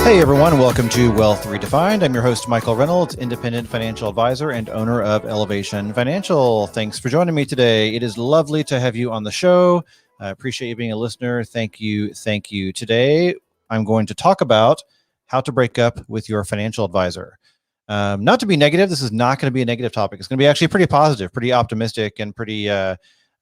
Hey everyone, welcome to Wealth Redefined. I'm your host, Michael Reynolds, independent financial advisor and owner of Elevation Financial. Thanks for joining me today. It is lovely to have you on the show. I appreciate you being a listener. Thank you. Thank you. Today, I'm going to talk about how to break up with your financial advisor. Not to be negative, this is not going to be a negative topic. It's going to be actually pretty positive, pretty optimistic, and pretty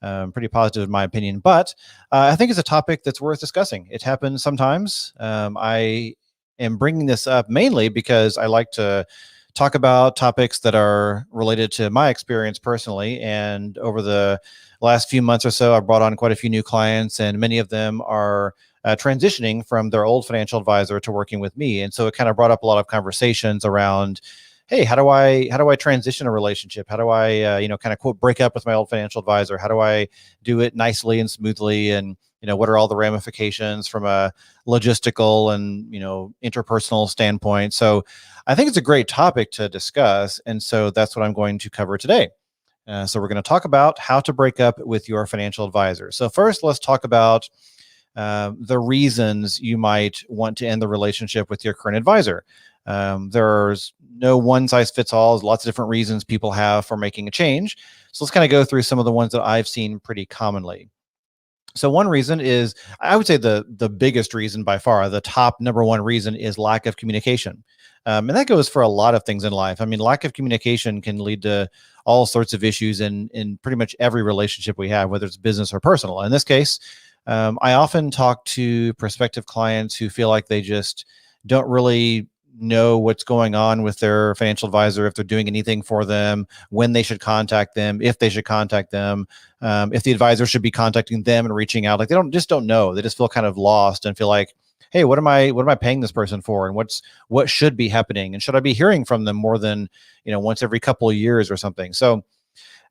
positive in my opinion. But I think it's a topic that's worth discussing. It happens sometimes. I am bringing this up mainly because I like to talk about topics that are related to my experience personally. And over the last few months or so, I've brought on quite a few new clients, and many of them are transitioning from their old financial advisor to working with me. And so it kind of brought up a lot of conversations around, hey, how do I transition a relationship? How do I kind of quote break up with my old financial advisor? How do I do it nicely and smoothly? And what are all the ramifications from a logistical and interpersonal standpoint? So I think it's a great topic to discuss, and so that's what I'm going to cover today. So we're going to talk about how to break up with your financial advisor. So first, let's talk about the reasons you might want to end the relationship with your current advisor. There's no one size fits all. There's lots of different reasons people have for making a change. So let's kind of go through some of the ones that I've seen pretty commonly. So one reason is, I would say the biggest reason by far, the top number one reason is lack of communication. And that goes for a lot of things in life. I mean, lack of communication can lead to all sorts of issues in pretty much every relationship we have, whether it's business or personal. In this case, I often talk to prospective clients who feel like they just don't really know what's going on with their financial advisor, if they're doing anything for them, when they should contact them, if they should contact them, if the advisor should be contacting them and reaching out. Like they don't know. They just feel kind of lost and feel like, hey, what am I paying this person for, and what should be happening, and should I be hearing from them more than once every couple of years or something? So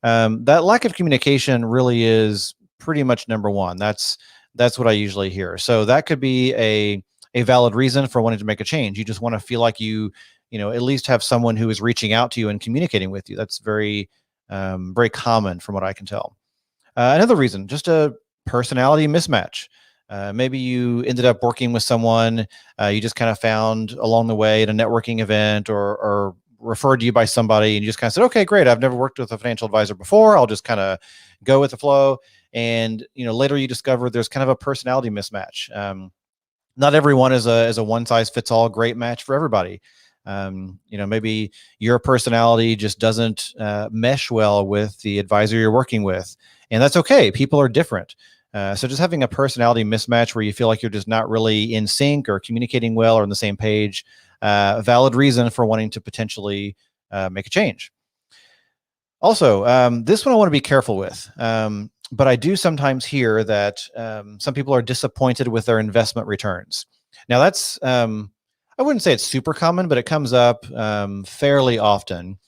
that lack of communication really is pretty much number one. That's what I usually hear. So that could be a valid reason for wanting to make a change. You just want to feel like you at least have someone who is reaching out to you and communicating with you. That's very common from what I can tell. Another reason, just a personality mismatch. Maybe you ended up working with someone you just kind of found along the way at a networking event, or referred to you by somebody, and you just kind of said, okay, great. I've never worked with a financial advisor before. I'll just kind of go with the flow. And later you discover there's kind of a personality mismatch. Not everyone is a one size fits all great match for everybody. Maybe your personality just doesn't mesh well with the advisor you're working with, and that's okay. People are different. So just having a personality mismatch where you feel like you're just not really in sync or communicating well or on the same page, valid reason for wanting to potentially make a change. Also, this one I want to be careful with. But I do sometimes hear that some people are disappointed with their investment returns. Now that's, I wouldn't say it's super common, but it comes up fairly often.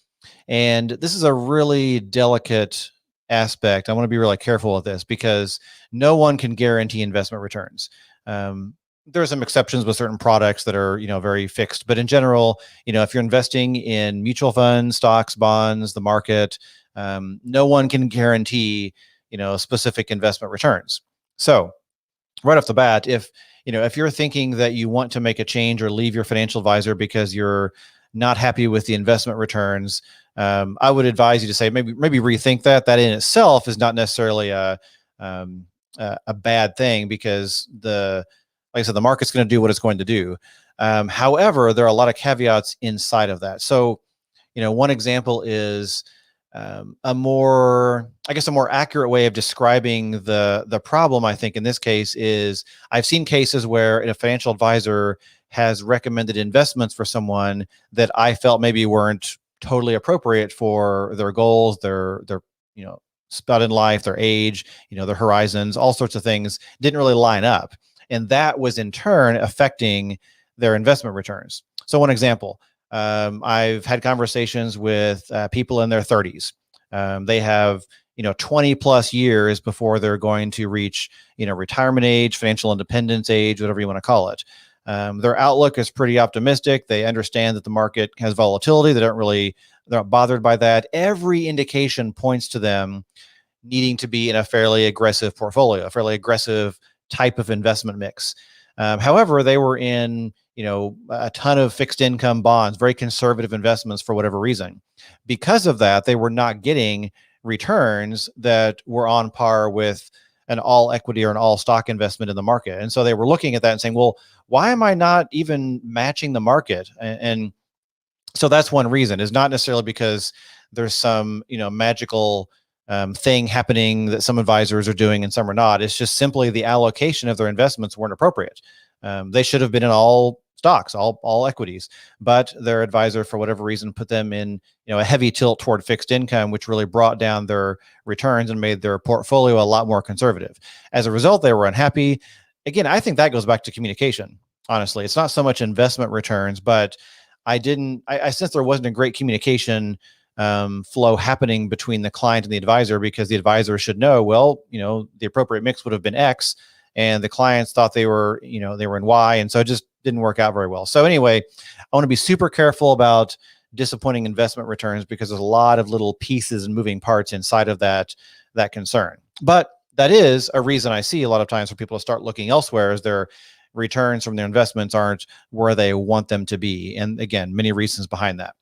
And this is a really delicate aspect. I want to be really careful with this because no one can guarantee investment returns. There are some exceptions with certain products that are, very fixed. But in general, if you're investing in mutual funds, stocks, bonds, the market, no one can guarantee specific investment returns. So right off the bat, if you're thinking that you want to make a change or leave your financial advisor because you're not happy with the investment returns, I would advise you to say maybe rethink that. That in itself is not necessarily a bad thing, because like I said, the market's going to do what it's going to do. However, there are a lot of caveats inside of that. So, one example is a more accurate way of describing the problem, I think, in this case is I've seen cases where a financial advisor has recommended investments for someone that I felt maybe weren't totally appropriate for their goals, their spot in life, their age, their horizons, all sorts of things didn't really line up. And that was in turn affecting their investment returns. So one example, I've had conversations with people in their 30s. They have 20 plus years before they're going to reach retirement age, financial independence age, whatever you want to call it. Their outlook is pretty optimistic. They understand that the market has volatility. They're not bothered by that. Every indication points to them needing to be in a fairly aggressive portfolio, a fairly aggressive type of investment mix. However, they were in a ton of fixed income bonds, very conservative investments for whatever reason. Because of that, they were not getting returns that were on par with an all equity or an all stock investment in the market. And so they were looking at that and saying, well, why am I not even matching the market? And so that's one reason, is not necessarily because there's some, magical thing happening that some advisors are doing and some are not. It's just simply the allocation of their investments weren't appropriate. They should have been in all stocks, all equities, but their advisor, for whatever reason, put them in, a heavy tilt toward fixed income, which really brought down their returns and made their portfolio a lot more conservative. As a result, they were unhappy. Again, I think that goes back to communication. Honestly, it's not so much investment returns, but I sensed there wasn't a great communication flow happening between the client and the advisor, because the advisor should know, well, the appropriate mix would have been X, and the clients thought they were in Y. And so it just didn't work out very well. So anyway, I want to be super careful about disappointing investment returns, because there's a lot of little pieces and moving parts inside of that concern. But that is a reason I see a lot of times for people to start looking elsewhere, as their returns from their investments aren't where they want them to be. And again, many reasons behind that.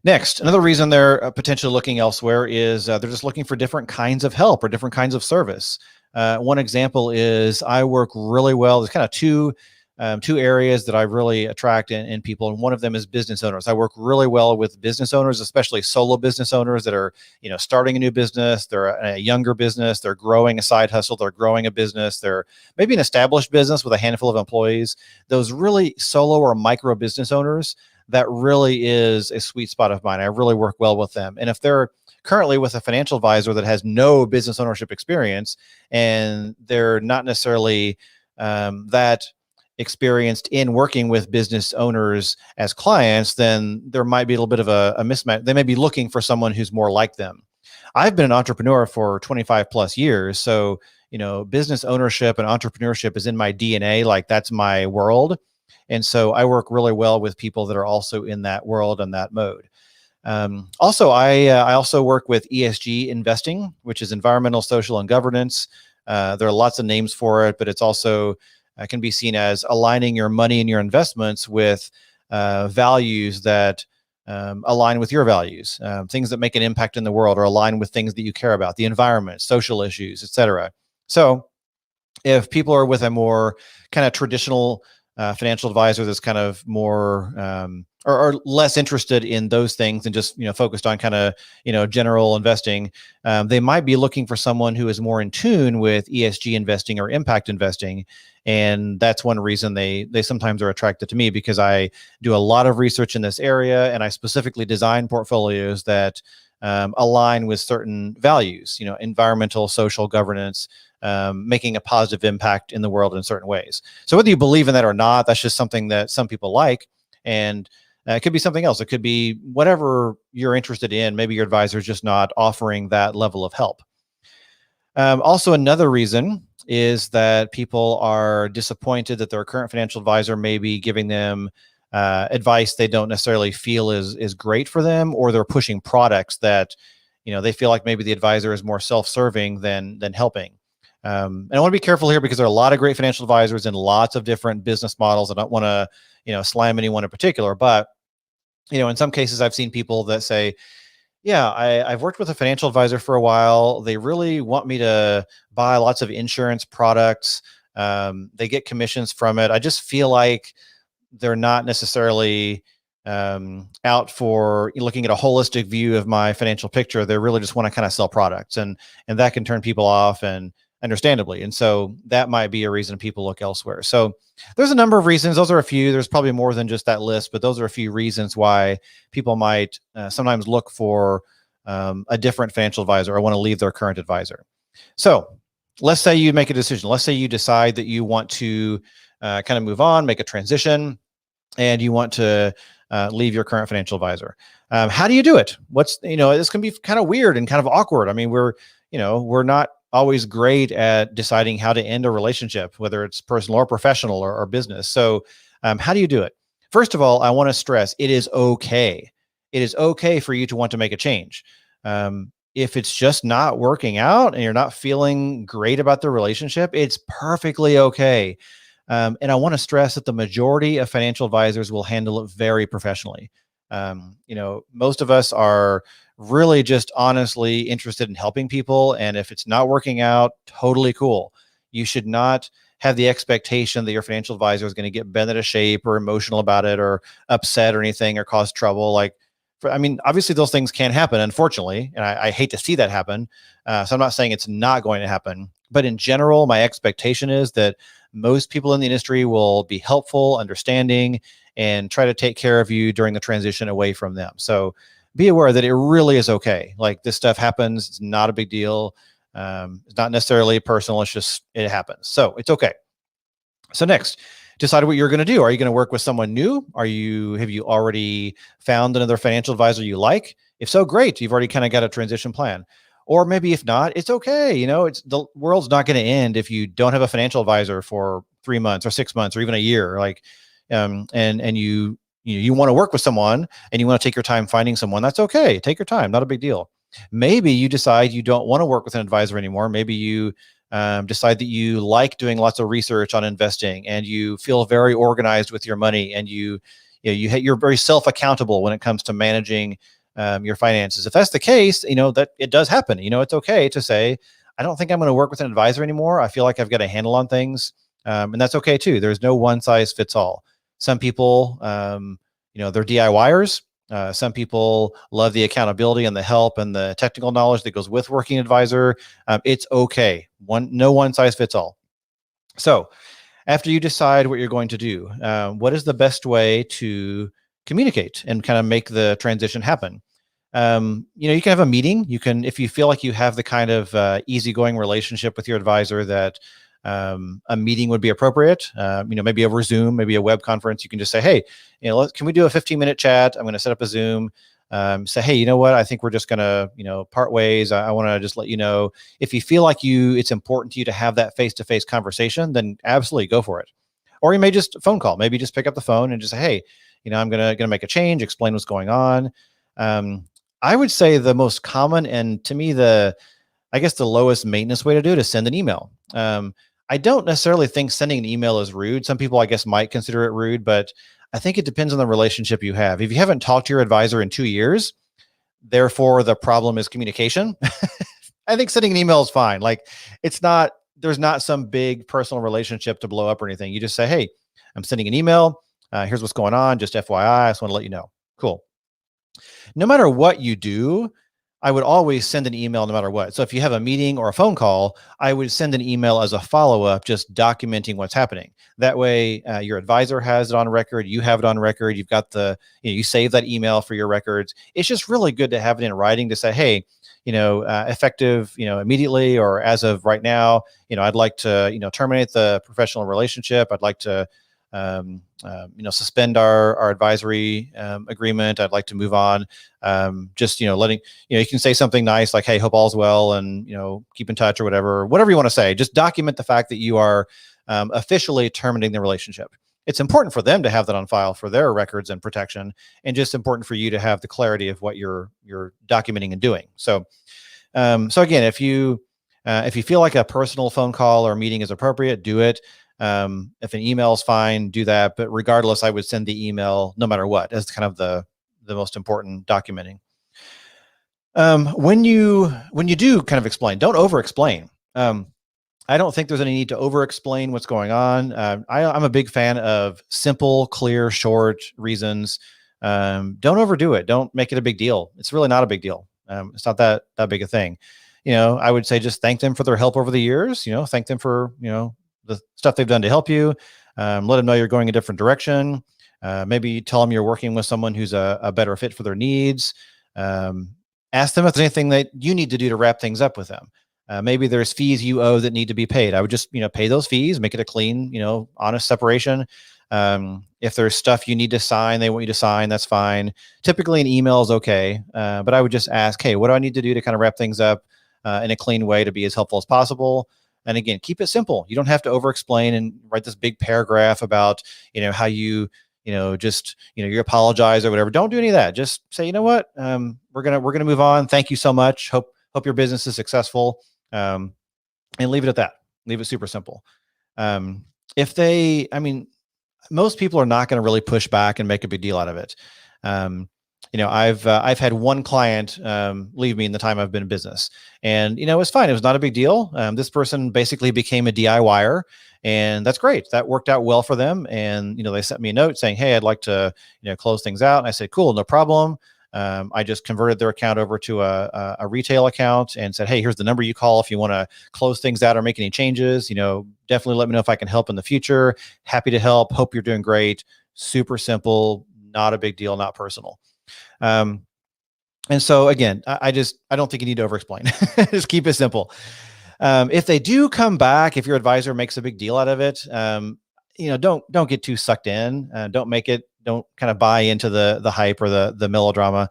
Next, another reason they're potentially looking elsewhere is they're just looking for different kinds of help or different kinds of service. One example is I work really well. There's kind of two areas that I really attract in people, and one of them is business owners. I work really well with business owners, especially solo business owners that are, starting a new business. They're a younger business. They're growing a side hustle. They're growing a business. They're maybe an established business with a handful of employees. Those really solo or micro business owners, that really is a sweet spot of mine. I really work well with them. And if they're currently with a financial advisor that has no business ownership experience, and they're not necessarily that experienced in working with business owners as clients, then there might be a little bit of a mismatch. They may be looking for someone who's more like them. I've been an entrepreneur for 25 plus years. So, business ownership and entrepreneurship is in my DNA. Like, that's my world. And so I work really well with people that are also in that world and that mode. Also, I also work with ESG investing, which is environmental, social, and governance. There are lots of names for it, but it's also can be seen as aligning your money and your investments with values that align with your values, things that make an impact in the world or align with things that you care about, the environment, social issues, etc. So if people are with a more kind of traditional financial advisor that's kind of more or less interested in those things and just focused on kind of general investing, they might be looking for someone who is more in tune with ESG investing or impact investing. And that's one reason they sometimes are attracted to me, because I do a lot of research in this area, and I specifically design portfolios that align with certain values, environmental, social, governance, making a positive impact in the world in certain ways. So whether you believe in that or not, that's just something that some people like. And it could be something else. It could be whatever you're interested in. Maybe your advisor is just not offering that level of help. Also, another reason is that people are disappointed that their current financial advisor may be giving them advice they don't necessarily feel is great for them, or they're pushing products that they feel like maybe the advisor is more self-serving than helping. And I want to be careful here, because there are a lot of great financial advisors in lots of different business models. I don't want to, slam anyone in particular, but, in some cases I've seen people that say, yeah, I've worked with a financial advisor for a while. They really want me to buy lots of insurance products. They get commissions from it. I just feel like they're not necessarily out for looking at a holistic view of my financial picture. They really just want to kind of sell products, and that can turn people off, and understandably. And so that might be a reason people look elsewhere. So there's a number of reasons. Those are a few. There's probably more than just that list, but those are a few reasons why people might sometimes look for a different financial advisor or want to leave their current advisor. So let's say you make a decision. Let's say you decide that you want to kind of move on, make a transition, and you want to leave your current financial advisor. How do you do it? This can be kind of weird and kind of awkward. I mean, we're not always great at deciding how to end a relationship, whether it's personal or professional or business. So how do you do it? First of all, I want to stress, it is okay. It is okay for you to want to make a change. If it's just not working out and you're not feeling great about the relationship, it's perfectly okay. And I want to stress that the majority of financial advisors will handle it very professionally. Most of us are really just honestly interested in helping people. And if it's not working out, totally cool. You should not have the expectation that your financial advisor is going to get bent out of shape or emotional about it or upset or anything or cause trouble. Obviously those things can happen, unfortunately, and I hate to see that happen. So I'm not saying it's not going to happen, but in general, my expectation is that most people in the industry will be helpful, understanding, and try to take care of you during the transition away from them. So be aware that it really is okay. Like, this stuff happens. It's not a big deal. It's not necessarily personal. It's just, it happens. So it's okay. So next, decide what you're going to do. Are you going to work with someone new? Have you already found another financial advisor you like? If so, great. You've already kind of got a transition plan. Or maybe if not, it's okay. The world's not going to end if you don't have a financial advisor for 3 months or 6 months or even a year. And you want to work with someone and you want to take your time finding someone. That's okay. Take your time. Not a big deal. Maybe you decide you don't want to work with an advisor anymore. Maybe you decide that you like doing lots of research on investing and you feel very organized with your money, and you're very self-accountable when it comes to managing your finances. If that's the case, that it does happen. It's okay to say, I don't think I'm going to work with an advisor anymore. I feel like I've got a handle on things. And that's okay too. There's no one size fits all. Some people, they're DIYers. Some people love the accountability and the help and the technical knowledge that goes with working advisor. It's okay. No one size fits all. So after you decide what you're going to do, what is the best way to communicate and kind of make the transition happen? You can have a meeting. If you feel like you have the kind of easygoing relationship with your advisor that a meeting would be appropriate, maybe over Zoom, maybe a web conference, you can just say, hey, can we do a 15-minute chat? I'm going to set up a Zoom. Say, hey, you know what? I think we're just going to, part ways. I want to just let you know, if you feel like it's important to you to have that face-to-face conversation, then absolutely go for it. Or you may just phone call, maybe just pick up the phone and just say, hey, I'm going to make a change, explain what's going on. I would say the most common, and to me, the lowest maintenance way to do it is send an email. I don't necessarily think sending an email is rude. Some people, I guess, might consider it rude, but I think it depends on the relationship you have. If you haven't talked to your advisor in 2 years, therefore the problem is communication, I think sending an email is fine. Like, there's not some big personal relationship to blow up or anything. You just say, hey, I'm sending an email. Here's what's going on. Just FYI, I just want to let you know. Cool. No matter what you do, I would always send an email no matter what. So if you have a meeting or a phone call, I would send an email as a follow-up, just documenting what's happening. That way, your advisor has it on record. You have it on record. You've got you save that email for your records. It's just really good to have it in writing to say, hey, effective, immediately, or as of right now, I'd like to, terminate the professional relationship. I'd like to, suspend our advisory agreement. I'd like to move on. Just, letting, you can say something nice like, hey, hope all's well, and, keep in touch, or whatever you want to say. Just document the fact that you are officially terminating the relationship. It's important for them to have that on file for their records and protection, and just important for you to have the clarity of what you're documenting and doing. So again, if you feel like a personal phone call or meeting is appropriate, do it. If an email is fine, do that. But regardless, I would send the email no matter what, as kind of the most important documenting. When you do kind of explain, don't over explain. I don't think there's any need to over explain what's going on. I'm a big fan of simple, clear, short reasons. Don't overdo it. Don't make it a big deal. It's really not a big deal. It's not that big a thing. I would say just thank them for their help over the years. Thank them for, the stuff they've done to help you. Let them know you're going a different direction. Maybe tell them you're working with someone who's a better fit for their needs. Ask them if there's anything that you need to do to wrap things up with them. Maybe there's fees you owe that need to be paid. I would just, pay those fees, make it a clean, honest separation. If there's stuff you need to sign, they want you to sign, that's fine. Typically an email is okay. But I would just ask, hey, what do I need to do to kind of wrap things up in a clean way to be as helpful as possible? And again, keep it simple. You don't have to over explain and write this big paragraph about, how you you apologize or whatever. Don't do any of that. Just say, you know what, we're going to move on. Thank you so much. Hope your business is successful. And leave it at that. Leave it super simple. if they, I mean, most people are not going to really push back and make a big deal out of it. I've had one client leave me in the time I've been in business, and it was fine. It was not a big deal. This person basically became a DIYer, and that's great. That worked out well for them. And they sent me a note saying, "Hey, I'd like to close things out." And I said, "Cool, no problem." I just converted their account over to a retail account and said, "Hey, here's the number you call if you want to close things out or make any changes. Definitely let me know if I can help in the future. Happy to help. Hope you're doing great." Super simple, not a big deal, not personal. And so again, I don't think you need to over-explain. Just keep it simple. If they do come back, if your advisor makes a big deal out of it, don't get too sucked in. Don't kind of buy into the hype or the melodrama.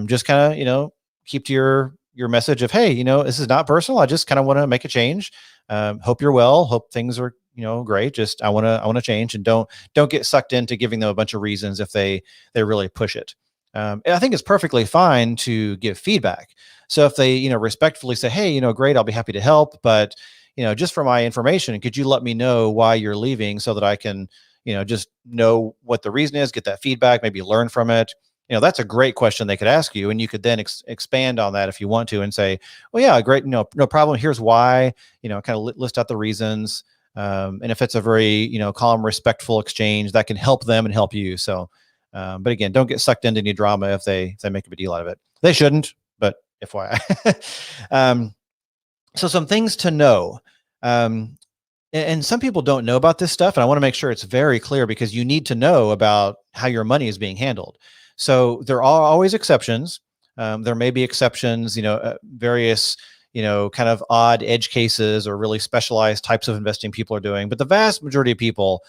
Just kind of, keep to your message of, hey, this is not personal. I just kind of want to make a change. Hope you're well. Hope things are, great. Just I want to change, and don't get sucked into giving them a bunch of reasons if they really push it. I think it's perfectly fine to give feedback. So if they, respectfully say, "Hey, great, I'll be happy to help, but just for my information, could you let me know why you're leaving so that I can, just know what the reason is, get that feedback, maybe learn from it." That's a great question they could ask you, and you could then expand on that if you want to, and say, "Well, yeah, great, no problem. Here's why." Kind of list out the reasons. And if it's a very, calm, respectful exchange, that can help them and help you. So. But again, don't get sucked into any drama if they make a big deal out of it. They shouldn't, but FYI. So some things to know. And some people don't know about this stuff, and I want to make sure it's very clear because you need to know about how your money is being handled. So there are always exceptions. There may be exceptions, various, kind of odd edge cases or really specialized types of investing people are doing. But the vast majority of people,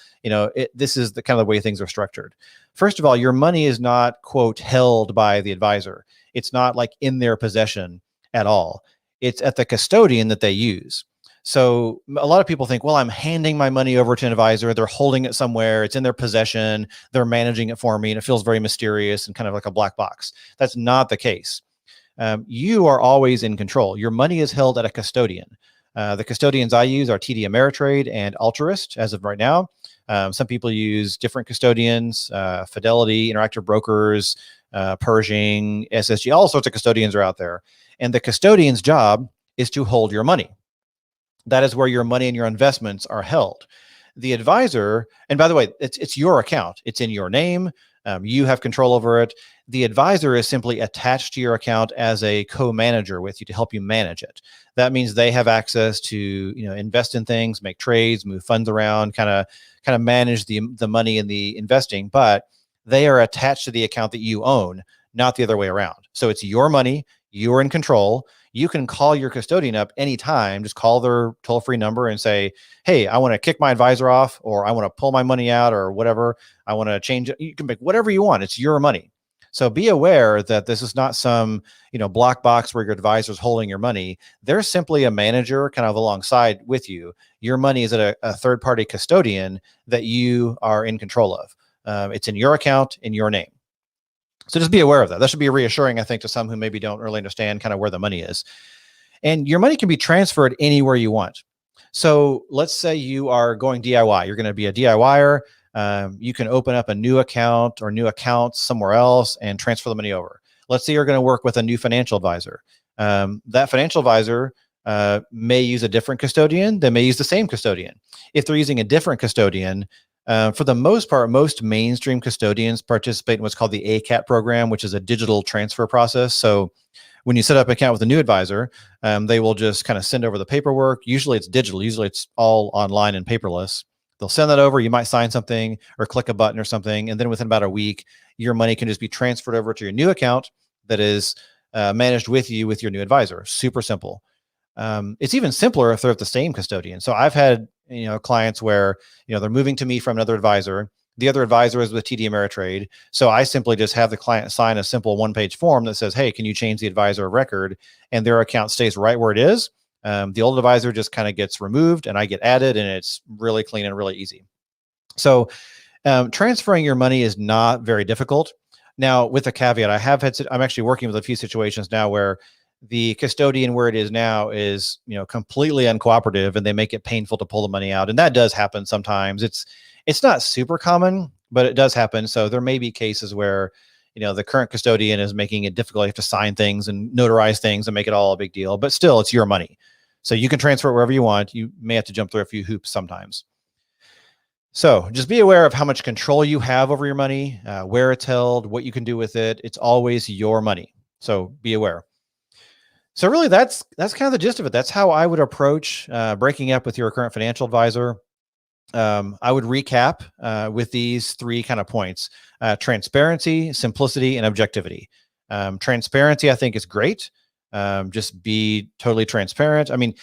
this is the kind of the way things are structured. First of all, your money is not, quote, held by the advisor. It's not like in their possession at all. It's at the custodian that they use. So a lot of people think, well, I'm handing my money over to an advisor. They're holding it somewhere. It's in their possession. They're managing it for me. And it feels very mysterious and kind of like a black box. That's not the case. You are always in control. Your money is held at a custodian. The custodians I use are TD Ameritrade and Altruist as of right now. Some people use different custodians, Fidelity, Interactive Brokers, Pershing, SSG, all sorts of custodians are out there. And the custodian's job is to hold your money. That is where your money and your investments are held. The advisor, and by the way, it's your account. It's in your name. You have control over it. The advisor is simply attached to your account as a co-manager with you to help you manage it. That means they have access to, invest in things, make trades, move funds around, kind of manage the money and the investing, but they are attached to the account that you own, not the other way around. So it's your money, you're in control. You can call your custodian up anytime. Just call their toll-free number and say, "Hey, I want to kick my advisor off, or I want to pull my money out, or whatever. I want to change it." You can make whatever you want. It's your money. So be aware that this is not some, black box where your advisor is holding your money. They're simply a manager kind of alongside with you. Your money is at a third-party custodian that you are in control of. It's in your account, in your name. So just be aware of that. That should be reassuring, I think, to some who maybe don't really understand kind of where the money is. And your money can be transferred anywhere you want. So let's say you are going DIY. You're going to be a DIYer. You can open up a new account or new accounts somewhere else and transfer the money over. Let's say you're going to work with a new financial advisor. That financial advisor may use a different custodian. They may use the same custodian. If they're using a different custodian, for the most part, most mainstream custodians participate in what's called the ACAT program, which is a digital transfer process. So when you set up an account with a new advisor, they will just kind of send over the paperwork. Usually it's digital. Usually it's all online and paperless. They'll send that over. You might sign something or click a button or something. And then within about a week, your money can just be transferred over to your new account that is managed with you with your new advisor. Super simple. It's even simpler if they're at the same custodian. So I've had, clients where, they're moving to me from another advisor. The other advisor is with TD Ameritrade. So I simply just have the client sign a simple one-page form that says, "Hey, can you change the advisor of record?" And their account stays right where it is. The old advisor just kind of gets removed and I get added, and it's really clean and really easy. So transferring your money is not very difficult. Now, with a caveat, I'm actually working with a few situations now where the custodian where it is now is, completely uncooperative, and they make it painful to pull the money out. And that does happen sometimes. It's not super common, but it does happen. So there may be cases where, the current custodian is making it difficult. You have to sign things and notarize things and make it all a big deal, but still it's your money. So you can transfer it wherever you want. You may have to jump through a few hoops sometimes. So just be aware of how much control you have over your money, where it's held, what you can do with it. It's always your money. So be aware. So really that's kind of the gist of it. That's how I would approach breaking up with your current financial advisor. I would recap with these 3 kind of points: transparency, simplicity, and objectivity. Transparency, I think, is great. Just be totally transparent. I mean,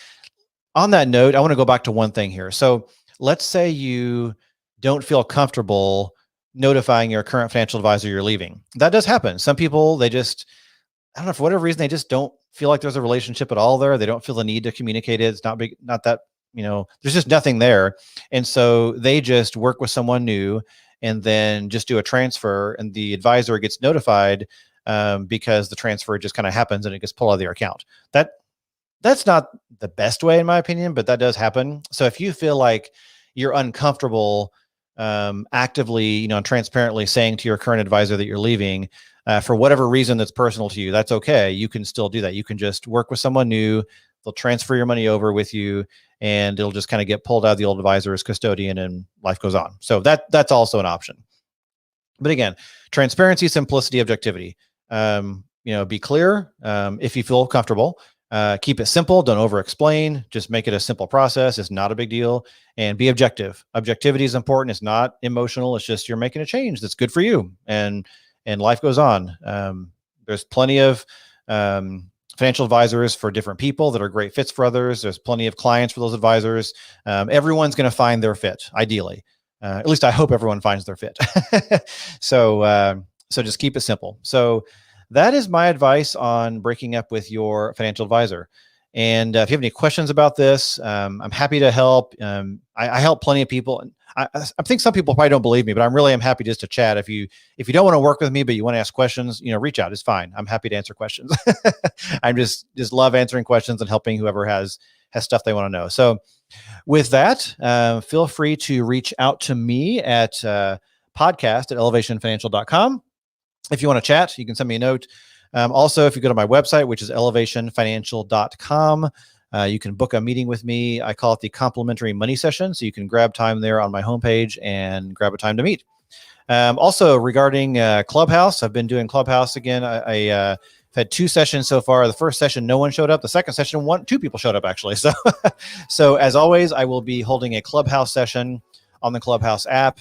on that note, I want to go back to one thing here. So let's say you don't feel comfortable notifying your current financial advisor you're leaving. That does happen. Some people, I don't know, for whatever reason, they just don't feel like there's a relationship at all there. They don't feel the need to communicate it. It's not big, not that, there's just nothing there. And so they just work with someone new and then just do a transfer, and the advisor gets notified because the transfer just kind of happens and it gets pulled out of their account. That's not the best way, in my opinion, but that does happen. So if you feel like you're uncomfortable actively, transparently saying to your current advisor that you're leaving for whatever reason that's personal to you, that's okay. You can still do that. You can just work with someone new. They'll transfer your money over with you, and it'll just kind of get pulled out of the old advisor as custodian, and life goes on. So that's also an option. But again, transparency, simplicity, objectivity. Be clear if you feel comfortable. Keep it simple. Don't over explain. Just make it a simple process. It's not a big deal. And be objective. Objectivity is important. It's not emotional. It's just you're making a change that's good for you, and life goes on. There's plenty of financial advisors for different people that are great fits for others. There's plenty of clients for those advisors. Everyone's going to find their fit, ideally. At least I hope everyone finds their fit. So just keep it simple. So that is my advice on breaking up with your financial advisor. And if you have any questions about this, I'm happy to help. I help plenty of people. I think some people probably don't believe me, but I'm happy just to chat. If you don't want to work with me, but you want to ask questions, reach out. It's fine. I'm happy to answer questions. I'm just love answering questions and helping whoever has stuff they want to know. So with that, feel free to reach out to me at podcast@elevationfinancial.com. If you want to chat, you can send me a note. Also, if you go to my website, which is elevationfinancial.com, you can book a meeting with me. I call it the complimentary money session. So you can grab time there on my homepage and grab a time to meet. Also, regarding Clubhouse, I've been doing Clubhouse again. I've had 2 sessions so far. The first session, no one showed up. The second session, 2 people showed up, actually. So as always, I will be holding a Clubhouse session on the Clubhouse app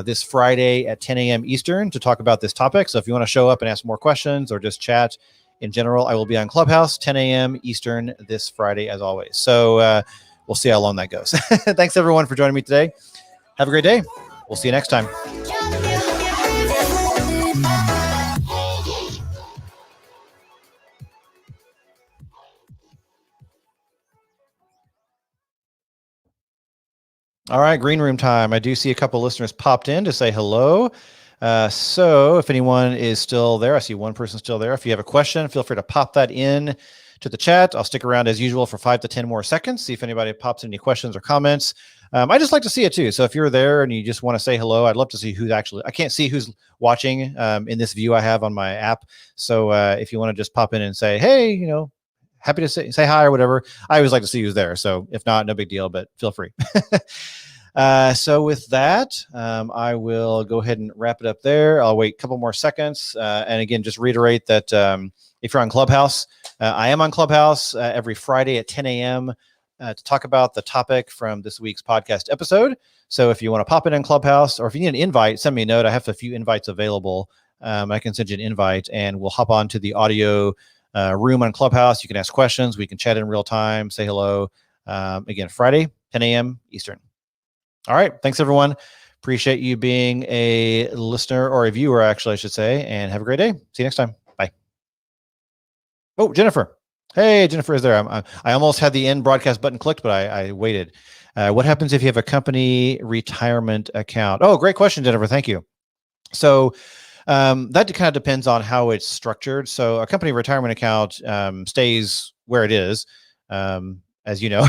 this Friday at 10 a.m. Eastern to talk about this topic. So if you want to show up and ask more questions or just chat in general, I will be on Clubhouse 10 a.m. Eastern this Friday, as always. So we'll see how long that goes. Thanks, everyone, for joining me today. Have a great day. We'll see you next time. All right, green room time. I do see a couple listeners popped in to say hello. So if anyone is still there, I see one person still there. If you have a question, feel free to pop that in to the chat. I'll stick around as usual for 5 to 10 more seconds, see if anybody pops in any questions or comments. I just like to see it too. So if you're there and you just want to say hello, I'd love to see who's actually, I can't see who's watching in this view I have on my app. So if you want to just pop in and say, hey, happy to say hi or whatever. I always like to see who's there. So if not, no big deal, but feel free. So with that, I will go ahead and wrap it up there. I'll wait a couple more seconds. And again, just reiterate that if you're on Clubhouse, I am on Clubhouse every Friday at 10 a.m. To talk about the topic from this week's podcast episode. So if you want to pop in Clubhouse, or if you need an invite, send me a note. I have a few invites available. I can send you an invite and we'll hop on to the audio room on Clubhouse. You can ask questions. We can chat in real time, say hello. Again, Friday, 10 a.m. Eastern. All right. Thanks, everyone. Appreciate you being a listener, or a viewer, actually, I should say, and have a great day. See you next time. Bye. Oh, Jennifer. Hey, Jennifer is there. I almost had the end broadcast button clicked, but I waited. What happens if you have a company retirement account? Oh, great question, Jennifer. Thank you. So That kind of depends on how it's structured. So a company retirement account stays where it is, as you know.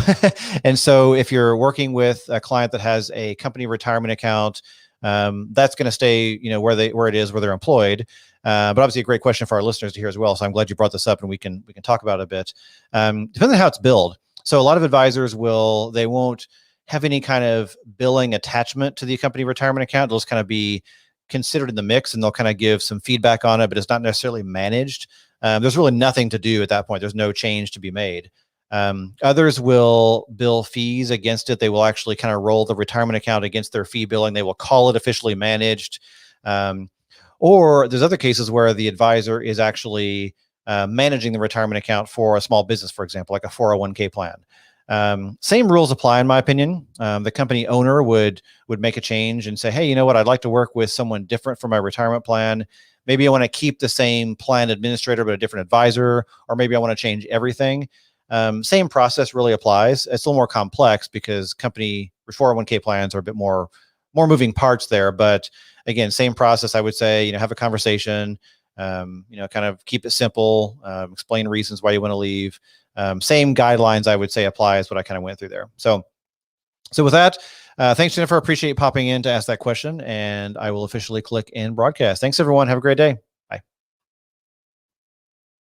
And so if you're working with a client that has a company retirement account, that's going to stay, where it is, where they're employed. But obviously a great question for our listeners to hear as well. So I'm glad you brought this up, and we can talk about it a bit. Depends on how it's billed. So a lot of advisors they won't have any kind of billing attachment to the company retirement account. It'll just kind of be considered in the mix, and they'll kind of give some feedback on it, but it's not necessarily managed. There's really nothing to do at that point. There's no change to be made. Others will bill fees against it. They will actually kind of roll the retirement account against their fee billing. They will call it officially managed. Or there's other cases where the advisor is actually managing the retirement account for a small business, for example, like a 401k plan. Same rules apply, in my opinion. The company owner would make a change and say, hey, you know what? I'd like to work with someone different for my retirement plan. Maybe I want to keep the same plan administrator, but a different advisor, or maybe I want to change everything. Same process really applies. It's a little more complex because company 401k plans are a bit more moving parts there. But again, same process, I would say, have a conversation, kind of keep it simple, explain reasons why you want to leave. Same guidelines, I would say, apply as what I kind of went through there. So with that, thanks, Jennifer. Appreciate you popping in to ask that question, and I will officially click end broadcast. Thanks, everyone. Have a great day.